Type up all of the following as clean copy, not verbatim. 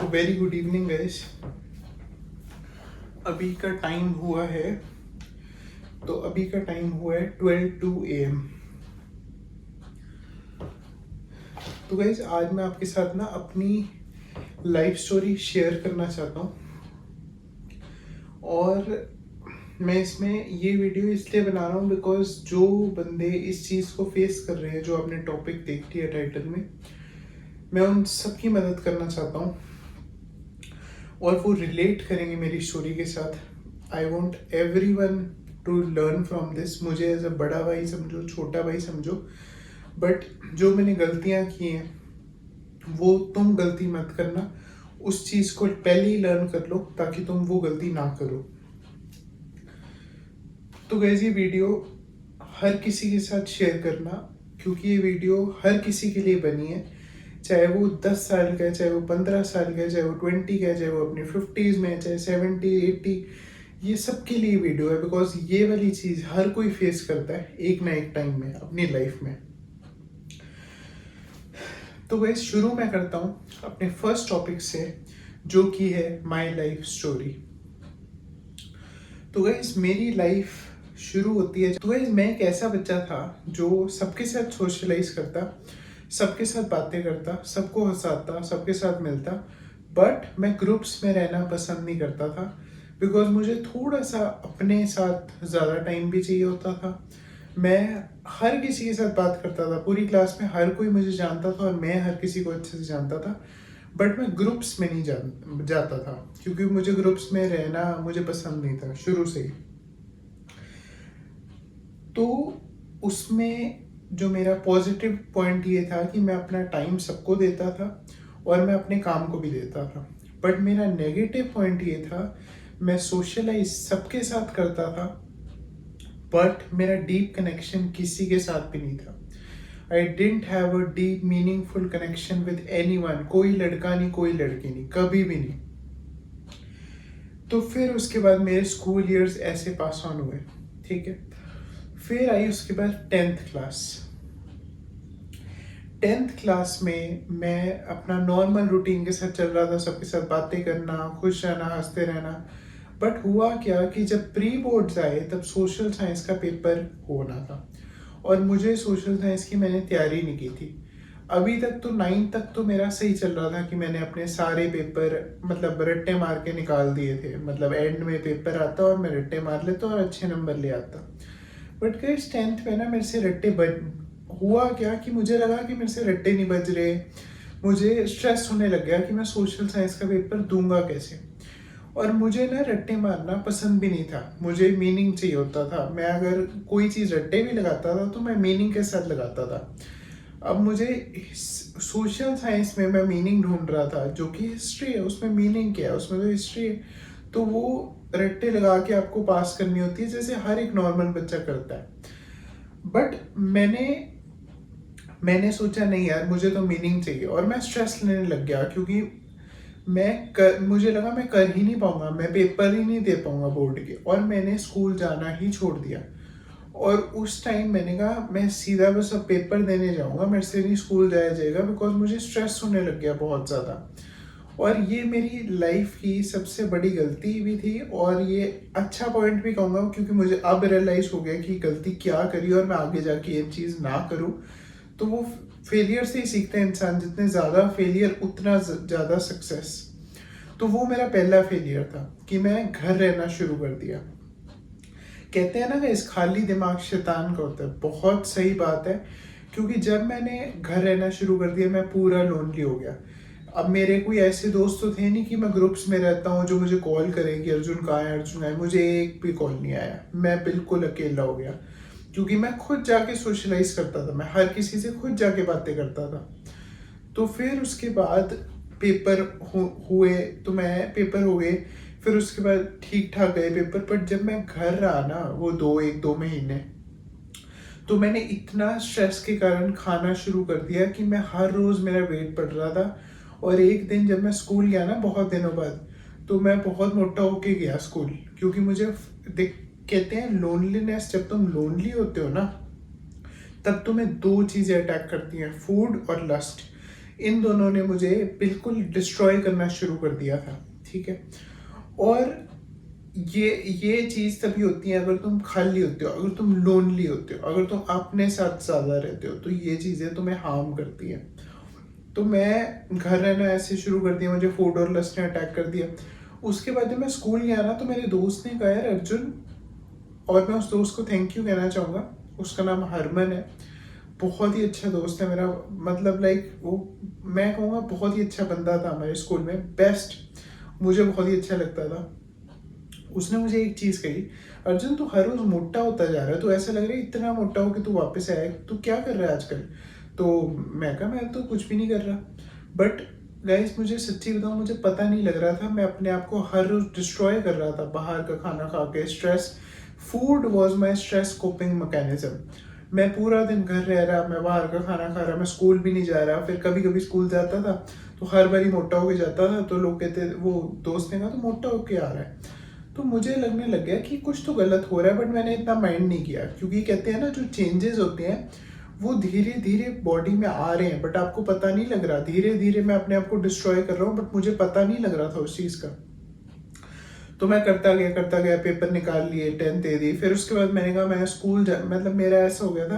Very good evening guys. अभी का time हुआ है 12:02 AM। तो गाइस आज मैं आपके साथ ना अपनी लाइफ स्टोरी शेयर करना चाहता हूँ। और मैं इसमें ये वीडियो इसलिए बना रहा हूँ बिकॉज जो बंदे इस चीज़ को फेस कर रहे हैं, जो आपने टॉपिक देख लिया टाइटल में, मैं उन सबकी मदद करना चाहता हूँ और वो रिलेट करेंगे मेरी स्टोरी के साथ। I want every one two learn from this. मुझे एज अ बड़ा भाई समझो, छोटा भाई समझो, बट जो मैंने गलतियाँ की हैं वो तुम गलती मत करना। उस चीज़ को पहले ही लर्न कर लो ताकि तुम वो गलती ना करो। तो गाइस ये वीडियो हर किसी के साथ शेयर करना, क्योंकि ये वीडियो हर किसी के लिए बनी है। चाहे वो 10 साल का है, चाहे वो 15 साल का है, चाहे वो 20 का है, चाहे वो अपनी 50s में है, चाहे 70 80, ये सबके लिए वीडियो है। बिकॉज ये वाली चीज़ हर कोई फेस करता है एक ना एक टाइम में अपनी लाइफ में। तो गाइस शुरू मैं करता हूँ अपने फर्स्ट टॉपिक से, जो कि है माई लाइफ स्टोरी। तो गाइस मेरी लाइफ शुरू होती है। तो गाइस मैं एक ऐसा बच्चा था जो सबके साथ सोशलाइज करता, सबके साथ बातें करता, सबको हंसाता, सबके साथ मिलता, बट मैं ग्रुप्स में रहना पसंद नहीं करता था। बिकॉज मुझे थोड़ा सा अपने साथ ज़्यादा टाइम भी चाहिए होता था। मैं हर किसी के साथ बात करता था, पूरी क्लास में हर कोई मुझे जानता था और मैं हर किसी को अच्छे से जानता था, बट मैं ग्रुप्स में नहीं जाता था, क्योंकि मुझे ग्रुप्स में रहना मुझे पसंद नहीं था शुरू से ही। तो उसमें जो मेरा पॉजिटिव पॉइंट ये था कि मैं अपना टाइम सबको देता था और मैं अपने काम को भी देता था। बट मेरा नेगेटिव पॉइंट ये था, मैं सोशलाइज सबके साथ करता था बट मेरा डीप कनेक्शन किसी के साथ भी नहीं था। I didn't have a deep meaningful connection with anyone. कोई लड़का नहीं, कोई लड़की नहीं, कभी भी नहीं। तो फिर उसके बाद मेरे स्कूल ईयर्स ऐसे पास ऑन हुए, ठीक है। फिर आई उसके बाद 10th क्लास। 10th क्लास में मैं अपना नॉर्मल रूटीन के साथ चल रहा था, सबके साथ बातें करना, खुश रहना, हंसते रहना। बट हुआ क्या कि जब प्री बोर्ड्स आए तब सोशल साइंस का पेपर होना था और मुझे सोशल साइंस की मैंने तैयारी नहीं की थी। अभी तक तो 9th तक तो मेरा सही चल रहा था कि मैंने अपने सारे पेपर मतलब रट्टे मार के निकाल दिए थे। मतलब एंड में पेपर आता और मैं रट्टे मार लेता और अच्छे नंबर ले आता। बट गाइस 10th में ना मेरे से रट्टे हुआ क्या कि मुझे लगा कि मेरे से रट्टे नहीं बज रहे। मुझे स्ट्रेस होने लग गया कि मैं सोशल साइंस का पेपर दूंगा कैसे। और मुझे ना रट्टे मारना पसंद भी नहीं था, मुझे मीनिंग चाहिए होता था। मैं अगर कोई चीज़ रट्टे भी लगाता था तो मैं मीनिंग के साथ लगाता था। अब मुझे सोशल साइंस में मैं मीनिंग ढूंढ रहा था, जो कि हिस्ट्री है। उसमें मीनिंग क्या है? उसमें तो हिस्ट्री है। तो वो रट्टे लगा के आपको पास करनी होती है, जैसे हर एक नॉर्मल बच्चा करता है। बट मैंने सोचा नहीं यार, मुझे तो मीनिंग चाहिए। और मैं स्ट्रेस लेने लग गया, क्योंकि मुझे लगा मैं कर ही नहीं पाऊंगा, मैं पेपर ही नहीं दे पाऊंगा बोर्ड के। और मैंने स्कूल जाना ही छोड़ दिया। और उस टाइम मैंने कहा मैं सीधा बस अब पेपर देने जाऊंगा, मेरे से नहीं स्कूल जाया जाएगा। बिकॉज मुझे स्ट्रेस होने लग गया बहुत ज़्यादा। और ये मेरी लाइफ की सबसे बड़ी गलती भी थी और ये अच्छा पॉइंट भी कहूँगा, क्योंकि मुझे अब रियलाइज हो गया कि गलती क्या करी और मैं आगे जाके ये चीज़ ना करूँ। तो वो फेलियर से ही सीखते हैं इंसान, जितने ज़्यादा फेलियर उतना ज़्यादा सक्सेस। तो वो मेरा पहला फेलियर था कि मैं घर रहना शुरू कर दिया। कहते हैं ना कि इस खाली दिमाग शैतान का होता है, बहुत सही बात है। क्योंकि जब मैंने घर रहना शुरू कर दिया, मैं पूरा लोनली हो गया। अब मेरे कोई ऐसे दोस्त तो थे नहीं कि मैं ग्रुप्स में रहता हूँ जो मुझे कॉल करेंगे, अर्जुन कहाँ है, अर्जुन कहाँ है। मुझे एक भी कॉल नहीं आया, मैं बिल्कुल अकेला हो गया। क्योंकि मैं खुद जाके सोशलाइज करता था, मैं हर किसी से खुद जाके बातें करता था। तो फिर उसके बाद पेपर हुए, तो मैं पेपर हो गए। फिर उसके बाद ठीक ठाक गए पेपर। पर जब मैं घर रहा ना, वो 2 महीने, तो मैंने इतना स्ट्रेस के कारण खाना शुरू कर दिया कि मैं हर रोज मेरा वेट बढ़ रहा था। और एक दिन जब मैं स्कूल गया ना बहुत दिनों बाद, तो मैं बहुत मोटा होके गया स्कूल। क्योंकि मुझे देख, कहते हैं लोनलीनेस, जब तुम लोनली होते हो ना तब तुम्हें 2 चीजें अटैक करती हैं, फूड और लस्ट। इन दोनों ने मुझे बिल्कुल डिस्ट्रॉय करना शुरू कर दिया था, ठीक है। और ये चीज़ तभी होती है अगर तुम खाली होते हो, अगर तुम लोनली होते हो, अगर तुम अपने साथ ज़्यादा रहते हो, तो ये चीज़ें तुम्हें हार्म करती हैं। तो मैं घर रहना ऐसे शुरू कर दिया, मुझे फूड और लस्ट ने अटैक कर दिया। उसके बाद जब मैं स्कूल गया ना, तो मेरे दोस्त ने कहा, यार अर्जुन, और मैं उस दोस्त को थैंक यू कहना चाहूँगा, उसका नाम हरमन है। बहुत ही अच्छा दोस्त है मेरा, मतलब लाइक वो, मैं कहूँगा बहुत ही अच्छा बंदा था हमारे स्कूल में, बेस्ट, मुझे बहुत ही अच्छा लगता था। उसने मुझे एक चीज़ कही, अर्जुन तू हर रोज़ मोटा होता जा रहा है, तो ऐसा लग रहा है इतना मोटा हो कि तू वापस आया, तू क्या कर रहा है आजकल। तो मैं कहा मैं तो कुछ भी नहीं कर रहा। बट गाइस, मुझे सच्ची बताऊँ, मुझे पता नहीं लग रहा था, मैं अपने आप को हर रोज़ डिस्ट्रॉय कर रहा था बाहर का खाना खा के। Stress, food was my stress coping mechanism. मैं पूरा दिन घर रह रहा, मैं बाहर का खाना खा रहा, मैं स्कूल भी नहीं जा रहा। फिर कभी कभी स्कूल जाता था तो हर बारी मोटा होके जाता था, तो लोग कहते, वो दोस्त ने कहा तो मोटा होके आ रहा है। तो मुझे लगने लग गया कि कुछ तो गलत हो रहा है, बट मैंने इतना माइंड नहीं किया, क्योंकि कहते हैं ना, जो चेंजेस होते हैं वो धीरे धीरे बॉडी में आ रहे हैं, बट आपको पता नहीं लग रहा। धीरे धीरे मैं अपने आप को डिस्ट्रॉय कर रहा हूँ, बट मुझे पता नहीं लग रहा था उस चीज़ का। तो मैं करता गया, पेपर निकाल लिए, 10th दे दी। फिर उसके बाद मैंने कहा मैं स्कूल मतलब मेरा ऐसा हो गया था।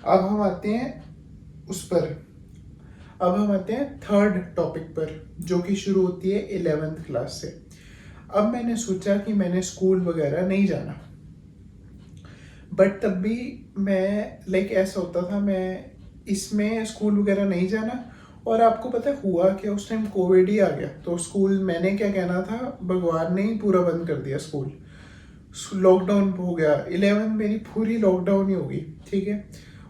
अब हम आते हैं उस पर, अब हम आते हैं थर्ड टॉपिक पर, जो कि शुरू होती है 11th क्लास से। अब मैंने सोचा कि मैंने स्कूल वगैरह नहीं जाना, बट तब भी मैं लाइक ऐसा होता था, मैं इसमें स्कूल वगैरह नहीं जाना। और आपको पता है हुआ क्या, उस टाइम कोविड ही आ गया, तो स्कूल, मैंने क्या कहना था, भगवान ने ही पूरा बंद कर दिया स्कूल। लॉकडाउन हो गया, 11th मेरी पूरी लॉकडाउन ही होगी, ठीक है।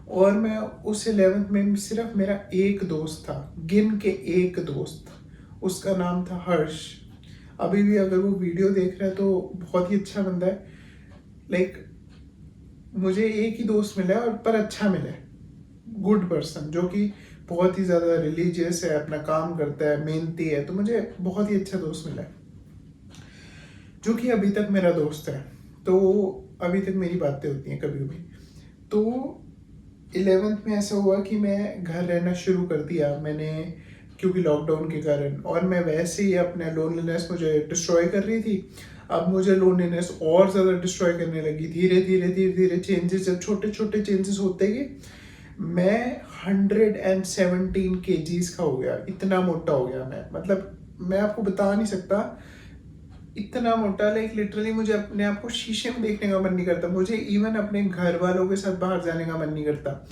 और मैं उस 11th में सिर्फ मेरा एक दोस्त था, गिन के एक दोस्त, उसका नाम था हर्ष। अभी भी अगर वो वीडियो देख रहा है तो बहुत ही अच्छा बंदा है। लाइक मुझे एक ही दोस्त मिला है, और पर अच्छा मिला है, गुड पर्सन, जो कि बहुत ही ज़्यादा रिलीजियस है, अपना काम करता है, मेहनती है। तो मुझे बहुत ही अच्छा दोस्त मिला है, जो कि अभी तक मेरा दोस्त है। तो अभी तक मेरी बातें होती हैं कभी कभी। तो 11th में ऐसा हुआ कि मैं घर रहना शुरू कर दिया मैंने, क्योंकि लॉकडाउन के कारण। और मैं वैसे ही, अपना लोनलीनेस मुझे डिस्ट्रॉय कर रही थी, अब मुझे लोनलीनेस और ज़्यादा डिस्ट्रॉय करने लगी। धीरे धीरे धीरे धीरे चेंजेस, जब छोटे छोटे चेंजेस होते गए, मैं 117 kgs का हो गया, इतना मोटा हो गया मैं, मतलब मैं आपको बता नहीं सकता, इतना मोटा। लाइक लिटरली मुझे अपने आप को शीशे में देखने का मन नहीं करता, मुझे इवन अपने घर वालों के साथ बाहर जाने का मन नहीं करता,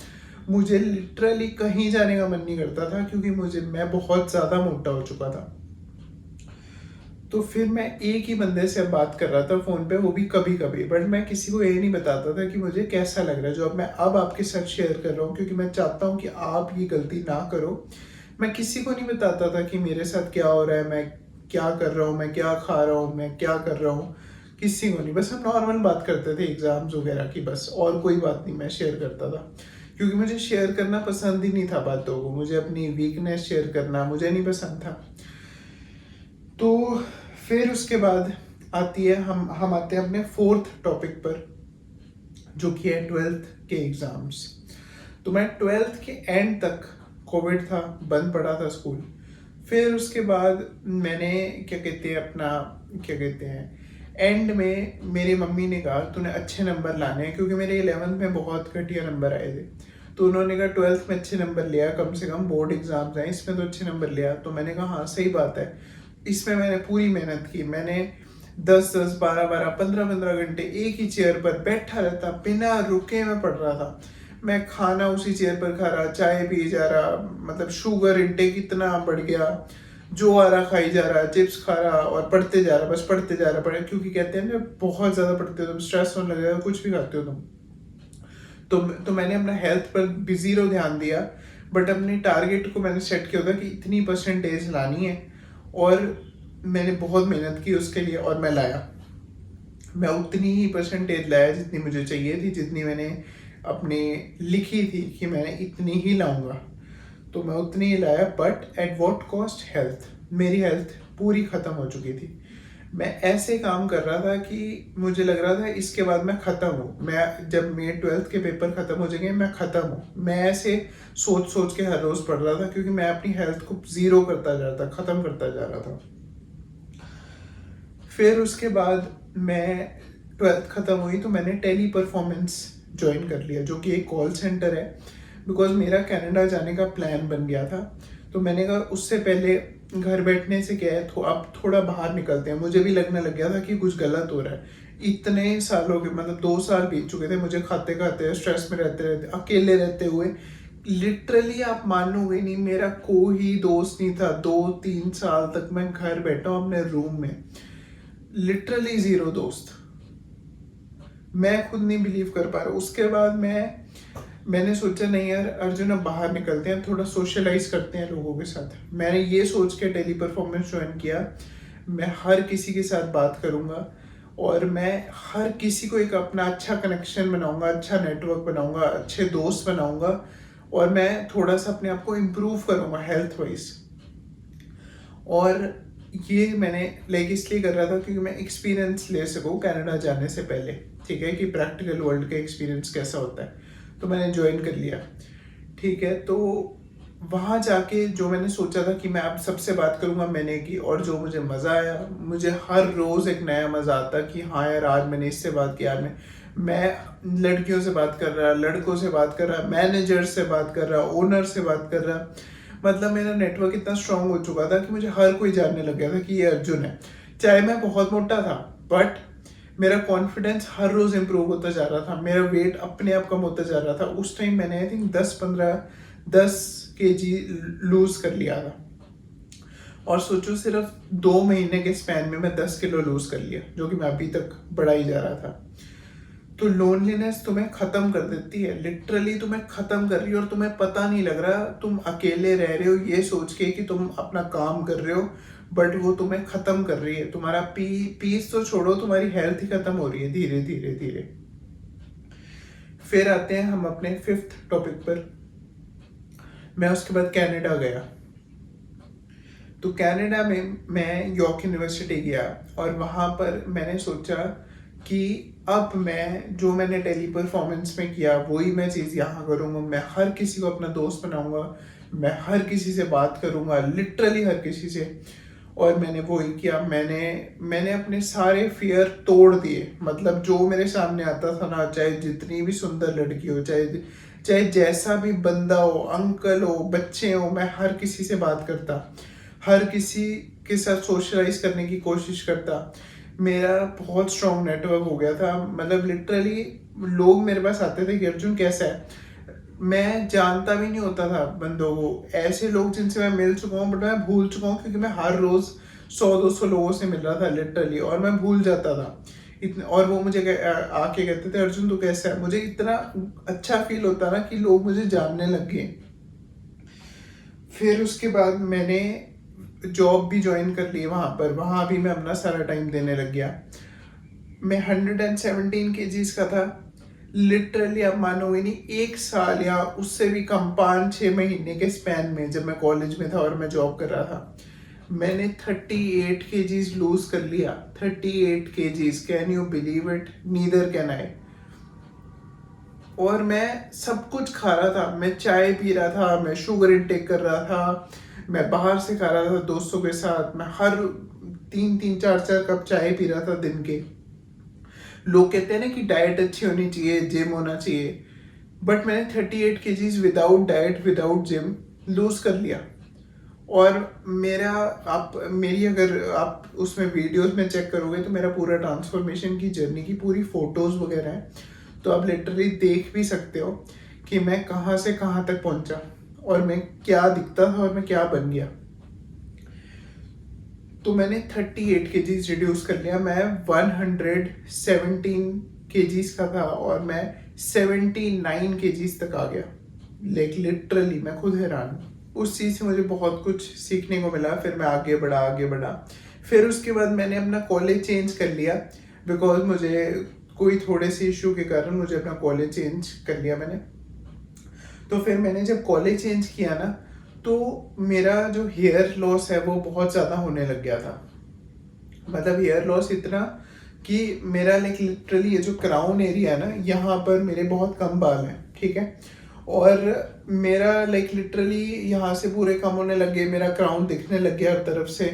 मुझे लिटरली कहीं जाने का मन नहीं करता था, क्योंकि मैं बहुत ज़्यादा मोटा हो चुका था। तो फिर मैं एक ही बंदे से अब बात कर रहा था फ़ोन पे, वो भी कभी कभी, बट मैं किसी को ये नहीं बताता था कि मुझे कैसा लग रहा है, जो अब मैं आपके साथ शेयर कर रहा हूँ, क्योंकि मैं चाहता हूँ कि आप ये गलती ना करो। मैं किसी को नहीं बताता था कि मेरे साथ क्या हो रहा है, मैं क्या कर रहा हूँ, मैं क्या खा रहा हूँ, मैं क्या कर रहा हूँ, किसी को नहीं। बस हम नॉर्मल बात करते थे एग्जाम्स वगैरह की, बस, और कोई बात नहीं मैं शेयर करता था, क्योंकि मुझे शेयर करना पसंद ही नहीं था बातों को, मुझे अपनी वीकनेस शेयर करना मुझे नहीं पसंद था। तो फिर उसके बाद आती है, हम आते हैं अपने फोर्थ टॉपिक पर, जो कि है 12th के एग्ज़ाम्स। तो मैं 12th के एंड तक, कोविड था, बंद पड़ा था स्कूल। फिर उसके बाद मैंने क्या कहते हैं, अपना क्या कहते हैं, एंड में मेरी मम्मी ने कहा तूने अच्छे नंबर लाने हैं, क्योंकि मेरे 11th में बहुत घटिया नंबर आए थे। तो उन्होंने कहा 12th में अच्छे नंबर लिया, कम से कम बोर्ड एग्जाम्स हैं, इसमें तो अच्छे नंबर लिया। तो मैंने कहा हाँ सही बात है। इसमें मैंने पूरी मेहनत की, मैंने 10-10, 12-12, 15-15 घंटे एक ही चेयर पर बैठा रहता, बिना रुके मैं पढ़ रहा था। मैं खाना उसी चेयर पर खा रहा, चाय पी जा रहा, मतलब शुगर इंटेक इतना बढ़ गया, जो आ रहा खाई जा रहा, चिप्स खा रहा और पढ़ते जा रहा, बस पढ़ते जा रहा पढ़े, क्योंकि कहते हैं ना बहुत ज़्यादा पढ़ते हो तुम, स्ट्रेस होने लग जाएगा, कुछ भी खाते हो तुम। तो मैंने अपना हेल्थ पर भी ज़ीरो ध्यान दिया, बट अपने टारगेट को मैंने सेट किया था कि इतनी परसेंटेज लानी है, और मैंने बहुत मेहनत की उसके लिए, और मैं लाया। मैं उतनी ही परसेंटेज लाया जितनी मुझे चाहिए थी, जितनी मैंने अपने लिखी थी कि मैं इतनी ही लाऊंगा, तो मैं उतनी ही लाया। But at what cost, health, मेरी हेल्थ पूरी ख़त्म हो चुकी थी। मैं ऐसे काम कर रहा था कि मुझे लग रहा था इसके बाद मैं ख़त्म हूँ, मैं जब मेरे 12th के पेपर ख़त्म हो जाएंगे मैं ख़त्म हूँ। मैं ऐसे सोच सोच के हर रोज़ पढ़ रहा था क्योंकि मैं अपनी हेल्थ को ज़ीरो करता जा रहा था, ख़त्म करता जा रहा था। फिर उसके बाद मैं 12th ख़त्म हुई तो मैंने टेली परफॉर्मेंस ज्वाइन कर लिया, जो कि एक कॉल सेंटर है। बिकॉज मेरा कनाडा जाने का प्लान बन गया था, तो मैंने कहा उससे पहले घर बैठने से क्या है, तो अब थोड़ा बाहर निकलते हैं। मुझे भी लगने लग गया था कि कुछ गलत हो रहा है। इतने सालों के मतलब 2 साल बीत चुके थे मुझे खाते खाते, स्ट्रेस में रहते रहते, अकेले रहते हुए। लिटरली आप मानोगे नहीं, मेरा कोई दोस्त नहीं था। 2-3 साल तक मैं घर बैठा हूँ अपने रूम में, लिटरली जीरो दोस्त। मैं खुद नहीं बिलीव कर पा रहा। उसके बाद मैंने सोचा नहीं यार अर्जुन, अब बाहर निकलते हैं, थोड़ा सोशलाइज करते हैं लोगों के साथ। मैंने ये सोच के टेली परफॉर्मेंस ज्वाइन किया। मैं हर किसी के साथ बात करूंगा और मैं हर किसी को एक अपना अच्छा कनेक्शन बनाऊंगा, अच्छा नेटवर्क बनाऊंगा, अच्छे दोस्त बनाऊंगा और मैं थोड़ा सा अपने आप को इम्प्रूव करूंगा हेल्थ वाइज। और ये मैंने लाइक इसलिए कर रहा था क्योंकि मैं एक्सपीरियंस ले सकूँ कनाडा जाने से पहले, ठीक है, कि प्रैक्टिकल वर्ल्ड का एक्सपीरियंस कैसा होता है। तो मैंने ज्वाइन कर लिया, ठीक है। तो वहाँ जाके जो मैंने सोचा था कि मैं आप सबसे बात करूँगा, मैंने की। और जो मुझे मज़ा आया, मुझे हर रोज़ एक नया मज़ा आता कि हाँ यार आज मैंने इससे बात की, आज मैं लड़कियों से बात कर रहा, लड़कों से बात कर रहा, मैनेजर से बात कर रहा, ओनर से बात कर रहा। मतलब मेरा नेटवर्क इतना स्ट्रांग हो चुका था कि मुझे हर कोई जानने लग गया था कि ये अर्जुन है। चाहे मैं बहुत मोटा था, बट मेरा कॉन्फिडेंस हर रोज इंप्रूव होता जा रहा था, मेरा वेट अपने आप कम होता जा रहा था। उस टाइम मैंने आई थिंक 10-15-10 kg लूज कर लिया था। और सोचो सिर्फ 2 महीने के स्पैन में मैं 10 किलो लूज कर लिया, जो कि मैं अभी तक बढ़ा ही जा रहा था। तो लोनलीनेस तुम्हें खत्म कर देती है, लिटरली तुम्हें खत्म कर रही है और तुम्हें पता नहीं लग रहा तुम अकेले रह रहे हो ये सोच के कि तुम अपना काम कर रहे हो, बट वो तुम्हें खत्म कर रही है। तुम्हारा पीस तो छोड़ो, तुम्हारी हेल्थ ही खत्म हो रही है धीरे धीरे धीरे। फिर आते हैं हम अपने 5th टॉपिक पर। मैं उसके बाद कनाडा गया। तो कनाडा में मैं यॉर्क यूनिवर्सिटी गया और वहाँ पर मैंने सोचा कि अब जो मैंने टेली परफॉर्मेंस में किया वही मैं चीज़ यहाँ करूँगा। मैं हर किसी को अपना दोस्त बनाऊंगा, मैं हर किसी से बात करूँगा, लिटरली हर किसी से। और मैंने वही किया। मैंने अपने सारे फियर तोड़ दिए। मतलब जो मेरे सामने आता था ना, चाहे जितनी भी सुंदर लड़की हो, चाहे चाहे जैसा भी बंदा हो, अंकल हो, बच्चे हो, मैं हर किसी से बात करता, हर किसी के साथ सोशलाइज करने की कोशिश करता। मेरा बहुत स्ट्रॉन्ग नेटवर्क हो गया था। मतलब लिटरली लोग मेरे पास आते थे कि अर्जुन कैसा है। मैं जानता भी नहीं होता था बंदों को। ऐसे लोग जिनसे मैं मिल चुका हूँ बट मैं भूल चुका हूँ, क्योंकि मैं हर रोज 100-200 लोगों से मिल रहा था लिटरली, और मैं भूल जाता था इतने। और वो मुझे आके कहते थे अर्जुन तू कैसा है। मुझे इतना अच्छा फील होता ना कि लोग मुझे जानने लग गए। फिर उसके बाद मैंने जॉब भी ज्वाइन कर ली वहाँ पर। वहाँ भी मैं अपना सारा टाइम देने लग गया। मैं 117 kgs का था। लिटरली आप मानोगे नहीं, 1 साल या उससे भी कम, 5-6 महीने के स्पैन में, जब मैं कॉलेज में था और मैं जॉब कर रहा था, मैंने 38 kgs लूज कर लिया। 38 kgs, can you believe it? Neither can I. और मैं सब कुछ खा रहा था, मैं चाय पी रहा था, मैं शुगर इनटेक कर रहा था, मैं बाहर से खा रहा था दोस्तों के साथ, मैं हर 3-3 4-4 कप चाय पी रहा था दिन के। लोग कहते हैं ना कि डाइट अच्छी होनी चाहिए, जिम होना चाहिए, बट मैंने 38 kgs without diet, without gym lose कर लिया। और मेरा आप मेरी अगर आप उसमें वीडियोस में चेक करोगे तो मेरा पूरा ट्रांसफॉर्मेशन की जर्नी की पूरी फोटोज वगैरह हैं। तो आप लिटरली देख भी सकते हो कि मैं कहाँ से कहाँ तक पहुंचा और मैं क्या दिखता था और मैं क्या बन गया। तो मैंने 38 kgs रिड्यूस कर लिया। मैं 117 kgs का था और मैं 79 kgs तक आ गया। लिटरली मैं खुद हैरान हूँ। उस चीज़ से मुझे बहुत कुछ सीखने को मिला। फिर मैं आगे बढ़ा आगे बढ़ा। फिर उसके बाद मैंने अपना कॉलेज चेंज कर लिया, बिकॉज मुझे कोई थोड़े से इशू के कारण मुझे अपना कॉलेज चेंज कर लिया मैंने। तो फिर मैंने जब कॉलेज चेंज किया ना, तो मेरा जो हेयर लॉस है वो बहुत ज़्यादा होने लग गया था। मतलब हेयर लॉस इतना कि मेरा लाइक लिटरली ये जो क्राउन एरिया है ना, यहाँ पर मेरे बहुत कम बाल हैं, ठीक है। और मेरा लाइक लिटरली यहाँ से पूरे कम होने लग गए, मेरा क्राउन दिखने लग गया हर तरफ से,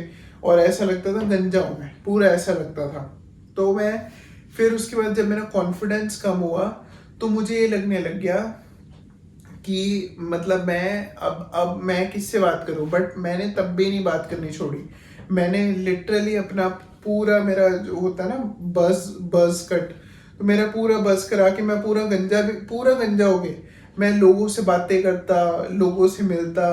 और ऐसा लगता था गंजा हूँ मैं, पूरा ऐसा लगता था। तो मैं फिर उसके बाद जब मेरा कॉन्फिडेंस कम हुआ तो मुझे ये लगने लग गया कि मतलब मैं अब मैं किससे बात करूं, बट मैंने तब भी नहीं बात करनी छोड़ी। मैंने लिटरली अपना पूरा, मेरा जो होता है ना बज बज कट, तो मेरा पूरा बज करा के मैं पूरा गंजा हो गया। मैं लोगों से बातें करता, लोगों से मिलता,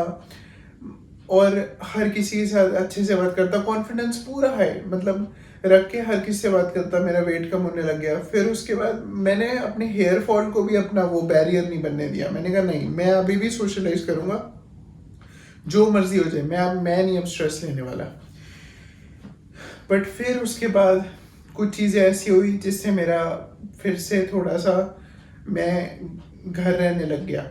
और हर किसी के साथ अच्छे से बात करता, कॉन्फिडेंस पूरा है मतलब रख के हर किसी से बात करता। मेरा वेट कम होने लग गया। फिर उसके बाद मैंने अपने हेयर फॉल को भी अपना वो बैरियर नहीं बनने दिया। मैंने कहा नहीं, मैं अभी भी सोशलाइज करूंगा, जो मर्जी हो जाए, मैं नहीं अब स्ट्रेस लेने वाला। बट फिर उसके बाद कुछ चीज़ें ऐसी हुई जिससे मेरा फिर से थोड़ा सा मैं घर रहने लग गया।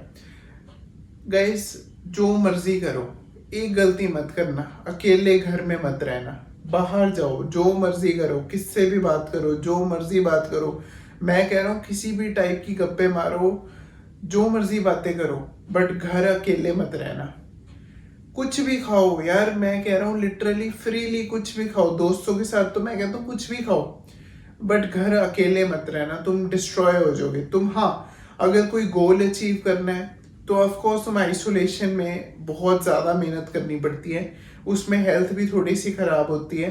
गाइस, जो मर्जी करो, एक गलती मत करना, अकेले घर में मत रहना, बाहर जाओ, जो मर्जी करो, किससे भी बात करो, जो मर्जी बात करो। मैं कह रहा हूँ किसी भी टाइप की गप्पे मारो, जो मर्जी बातें करो, बट घर अकेले मत रहना। कुछ भी खाओ यार, मैं कह रहा हूँ लिटरली फ्रीली कुछ भी खाओ, दोस्तों के साथ तो मैं कहता हूँ कुछ भी खाओ, बट घर अकेले मत रहना, तुम डिस्ट्रॉय हो जाओगे तुम। हाँ, अगर कोई गोल अचीव करना है तो ऑफ कोर्स तुम आइसोलेशन में बहुत ज़्यादा मेहनत करनी पड़ती है, उसमें हेल्थ भी थोड़ी सी खराब होती है,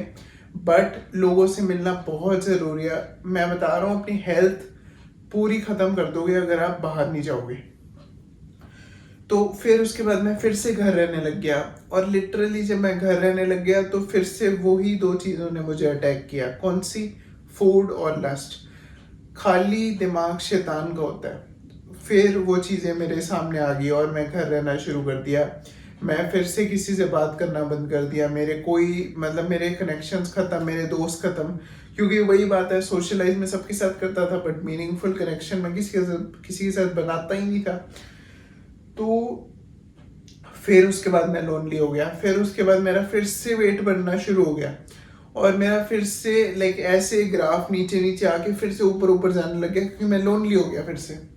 बट लोगों से मिलना बहुत ज़रूरी है। मैं बता रहा हूँ, अपनी हेल्थ पूरी ख़त्म कर दोगे अगर आप बाहर नहीं जाओगे। तो फिर उसके बाद मैं फिर से घर रहने लग गया, और लिटरली जब मैं घर रहने लग गया तो फिर से वही दो चीज़ों ने मुझे अटैक किया। कौन सी? फूड और लस्ट। खाली दिमाग शैतान का होता है। फिर वो चीज़ें मेरे सामने आ गई और मैं घर रहना शुरू कर दिया। मैं फिर से किसी से बात करना बंद कर दिया, मेरे कोई मतलब मेरे कनेक्शंस ख़त्म, मेरे दोस्त ख़त्म, क्योंकि वही बात है, सोशलाइज में सबके साथ करता था बट मीनिंगफुल कनेक्शन में किसी के साथ बनाता ही नहीं था। तो फिर उसके बाद मैं लोनली हो गया। फिर उसके बाद मेरा फिर से वेट बढ़ना शुरू हो गया, और मेरा फिर से लाइक ऐसे ग्राफ नीचे नीचे आके फिर से ऊपर ऊपर जाने लग गया, क्योंकि मैं लोनली हो गया फिर से।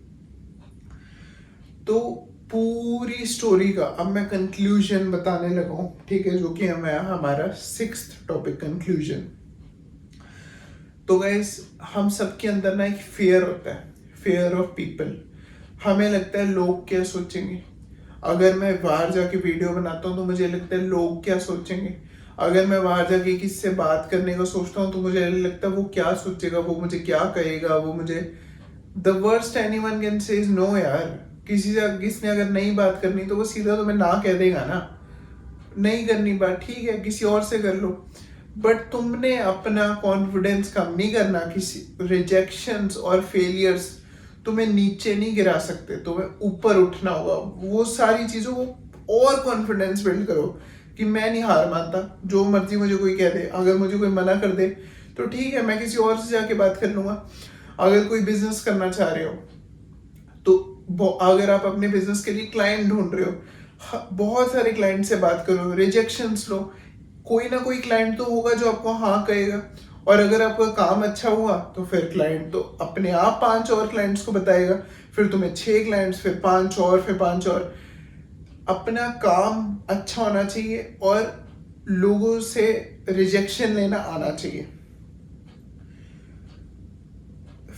तो पूरी स्टोरी का अब मैं कंक्लूजन बताने लगा हूँ, ठीक है, जो कि हमारा 6th टॉपिक, कंक्लूजन। तो गाइस, हम सबके अंदर ना एक फियर होता है, फियर ऑफ पीपल। हमें लगता है लोग क्या सोचेंगे। अगर मैं बाहर जाके वीडियो बनाता हूँ तो मुझे लगता है लोग क्या सोचेंगे। अगर मैं बाहर जाके किसी से बात करने का सोचता हूँ तो मुझे लगता है वो क्या सोचेगा, वो मुझे क्या कहेगा, वो मुझे। The worst anyone can say is no यार। किसने अगर नहीं बात करनी तो वो सीधा तुम्हें ना कह देगा ना, नहीं करनी बात, ठीक है, किसी और से कर लो। बट तुमने अपना कॉन्फिडेंस कम नहीं करना। किसी रिजेक्शंस और फेलियर्स तुम्हें नीचे नहीं गिरा सकते, तुम्हें ऊपर उठना होगा। वो सारी चीज़ों को और कॉन्फिडेंस बिल्ड करो कि मैं नहीं हार मानता, जो मर्जी मुझे कोई कह दे। अगर मुझे कोई मना कर दे तो ठीक है, मैं किसी और से जाके बात कर लूँगा। अगर कोई बिजनेस करना चाह रहे हो तो अगर आप अपने बिजनेस के लिए क्लाइंट ढूंढ रहे हो, बहुत सारे क्लाइंट से बात करो, रिजेक्शंस लो, कोई ना कोई क्लाइंट तो होगा जो आपको हाँ कहेगा। और अगर आपका काम अच्छा हुआ तो फिर क्लाइंट तो अपने आप 5 और क्लाइंट्स को बताएगा, फिर तुम्हें 6 क्लाइंट्स, फिर 5 और, फिर 5 और। अपना काम अच्छा होना चाहिए और लोगों से रिजेक्शन लेना आना चाहिए।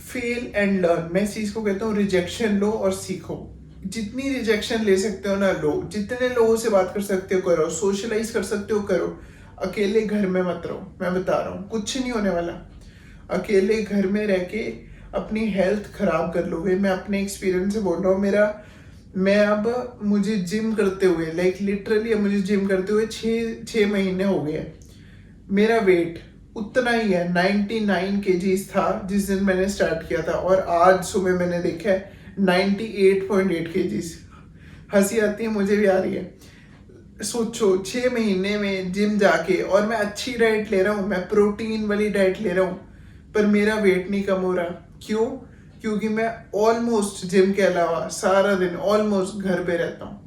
फेल एंड लर्न, मैं इस चीज को कहता हूँ, रिजेक्शन लो और सीखो। जितनी रिजेक्शन ले सकते हो ना लो, जितने लोगों से बात कर सकते हो करो, सोशलाइज कर सकते हो करो। अकेले घर में मत रहो, मैं बता रहा हूँ कुछ नहीं होने वाला। अकेले घर में रह के अपनी हेल्थ खराब कर लोगे। मैं अपने एक्सपीरियंस से बोल रहा हूँ। मैं अब मुझे जिम करते हुए, लाइक लिटरली अब मुझे जिम करते हुए 6 महीने हो गए। मेरा वेट उतना ही है, 99 केजीज था जिस दिन मैंने स्टार्ट किया था, और आज सुबह मैंने देखा है 98.8 केजीज। हंसी आती है, मुझे भी आ रही है। सोचो 6 महीने में जिम जाके, और मैं अच्छी डाइट ले रहा हूँ, मैं प्रोटीन वाली डाइट ले रहा हूँ, पर मेरा वेट नहीं कम हो रहा। क्यों? क्योंकि मैं ऑलमोस्ट जिम के अलावा सारा दिन ऑलमोस्ट घर पे रहता हूँ।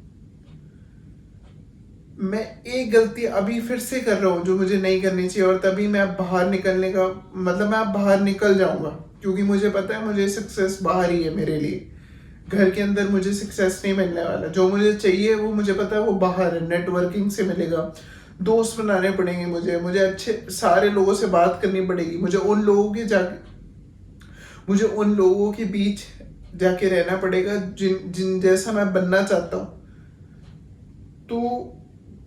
मैं एक गलती अभी फिर से कर रहा हूँ जो मुझे नहीं करनी चाहिए, और तभी मैं अब बाहर निकलने का मतलब मैं अब बाहर निकल जाऊंगा, क्योंकि मुझे पता है मुझे सक्सेस बाहर ही है मेरे लिए। घर के अंदर मुझे सक्सेस नहीं मिलने वाला, जो मुझे चाहिए वो मुझे पता है वो बाहर है, नेटवर्किंग से मिलेगा, दोस्त बनाने पड़ेंगे मुझे, मुझे अच्छे सारे लोगों से बात करनी पड़ेगी, मुझे उन लोगों के बीच जाके रहना पड़ेगा जिन जिन जैसा मैं बनना चाहता हूँ। तो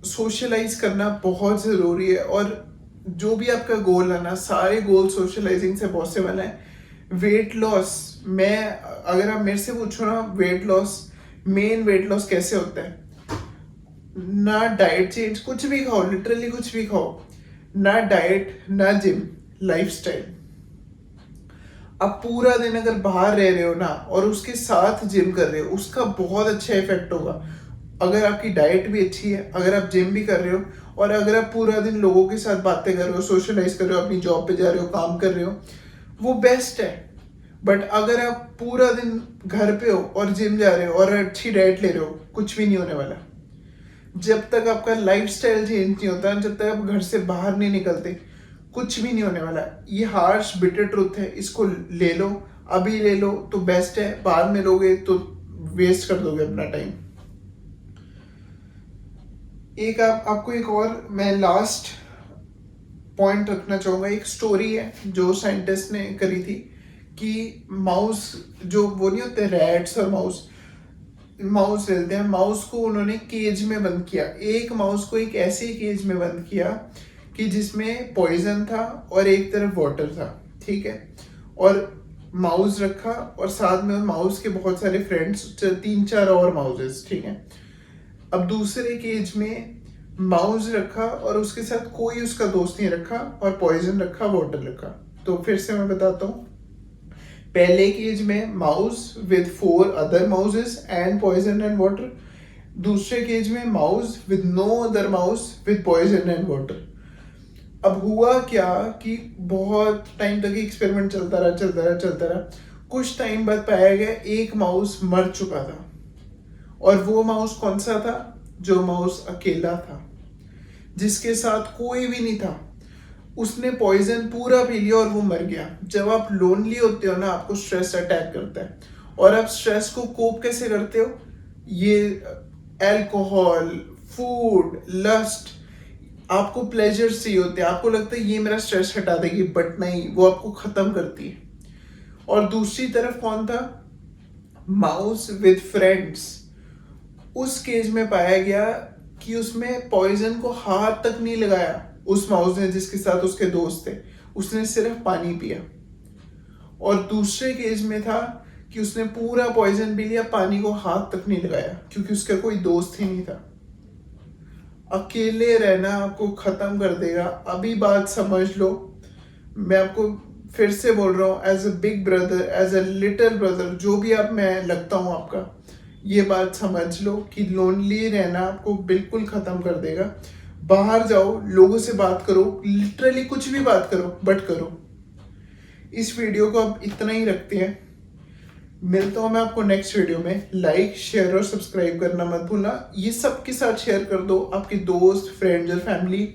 सोशलाइज करना बहुत ज़रूरी है, और जो भी आपका गोल है ना, सारे गोल सोशलाइजिंग से पॉसिबल है। वेट लॉस, मैं अगर आप मेरे से पूछो ना, मेन वेट लॉस कैसे होता है, ना डाइट चेंज, कुछ भी खाओ, लिटरली कुछ भी खाओ, ना डाइट ना जिम, लाइफस्टाइल। आप पूरा दिन अगर बाहर रह रहे हो ना और उसके साथ जिम कर रहे हो, उसका बहुत अच्छा इफेक्ट होगा। अगर आपकी डाइट भी अच्छी है, अगर आप जिम भी कर रहे हो, और अगर आप पूरा दिन लोगों के साथ बातें कर रहे हो, सोशलाइज कर रहे हो, अपनी जॉब पे जा रहे हो, काम कर रहे हो, वो बेस्ट है। बट अगर आप पूरा दिन घर पे हो और जिम जा रहे हो और अच्छी डाइट ले रहे हो, कुछ भी नहीं होने वाला। जब तक आपका लाइफस्टाइल चेंज नहीं होता, जब तक आप घर से बाहर नहीं निकलते, कुछ भी नहीं होने वाला। ये हार्श बिटर ट्रुथ है, इसको ले लो, अभी ले लो तो बेस्ट है, बाद में लोगे तो वेस्ट कर दोगे अपना टाइम। आपको एक और मैं लास्ट पॉइंट रखना चाहूंगा। एक स्टोरी है जो साइंटिस्ट ने करी थी कि माउस, जो वो नहीं होते रैट्स और माउस, माउस लेते हैं, माउस को उन्होंने केज में बंद किया, एक माउस को एक ऐसे केज में बंद किया कि जिसमें पॉइजन था और एक तरफ वाटर था, ठीक है, और माउस रखा और साथ में माउस के बहुत सारे फ्रेंड्स, 3-4 और माउसेस, ठीक है। अब दूसरे केज में माउस रखा और उसके साथ कोई उसका दोस्त नहीं रखा, और पॉइजन रखा, वाटर रखा। तो फिर से मैं बताता हूँ, पहले केज में mouse with 4 other mouses and poison and water, दूसरे केज में mouse with no other mouse with poison and water. अब हुआ क्या कि बहुत टाइम तक एक्सपेरिमेंट चलता रहा। कुछ टाइम बाद पाया गया एक माउस मर चुका था, और वो माउस कौन सा था? जो माउस अकेला था, जिसके साथ कोई भी नहीं था। उसने पॉइजन पूरा पी लिया और वो मर गया। जब आप लोनली होते हो ना, आपको स्ट्रेस अटैक करता है, और आप स्ट्रेस को कोप कैसे करते हो? ये अल्कोहल, फूड, लस्ट, आपको प्लेजर चाहिए होते हैं, आपको लगता है ये मेरा स्ट्रेस हटा देगी, बट नहीं, वो आपको खत्म करती है। और दूसरी तरफ कौन था? Mouse with friends. उस केज में पाया गया कि उसमें पॉइजन को हाथ तक नहीं लगाया उस माउस ने, जिसके साथ उसके दोस्त थे, उसने सिर्फ पानी पिया। और दूसरे केज में था कि उसने पूरा पॉइजन पी लिया, पानी को हाथ तक नहीं लगाया, क्योंकि उसका कोई दोस्त ही नहीं था। अकेले रहना आपको खत्म कर देगा, अभी बात समझ लो। मैं आपको फिर से बोल रहा हूँ, as a big brother, as a little brother, जो भी आप मैं लगता हूँ आपका, ये बात समझ लो कि लोनली रहना आपको बिल्कुल खत्म कर देगा। बाहर जाओ, लोगों से बात करो, लिटरली कुछ भी बात करो, बट करो। इस वीडियो को अब इतना ही रखते हैं, मिलता हूँ मैं आपको नेक्स्ट वीडियो में। लाइक, शेयर और सब्सक्राइब करना मत भूलना। ये सबके साथ शेयर कर दो, आपके दोस्त, फ्रेंड्स और फैमिली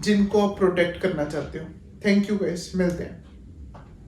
जिनको आप प्रोटेक्ट करना चाहते हो। थैंक यू गाइस, मिलते हैं।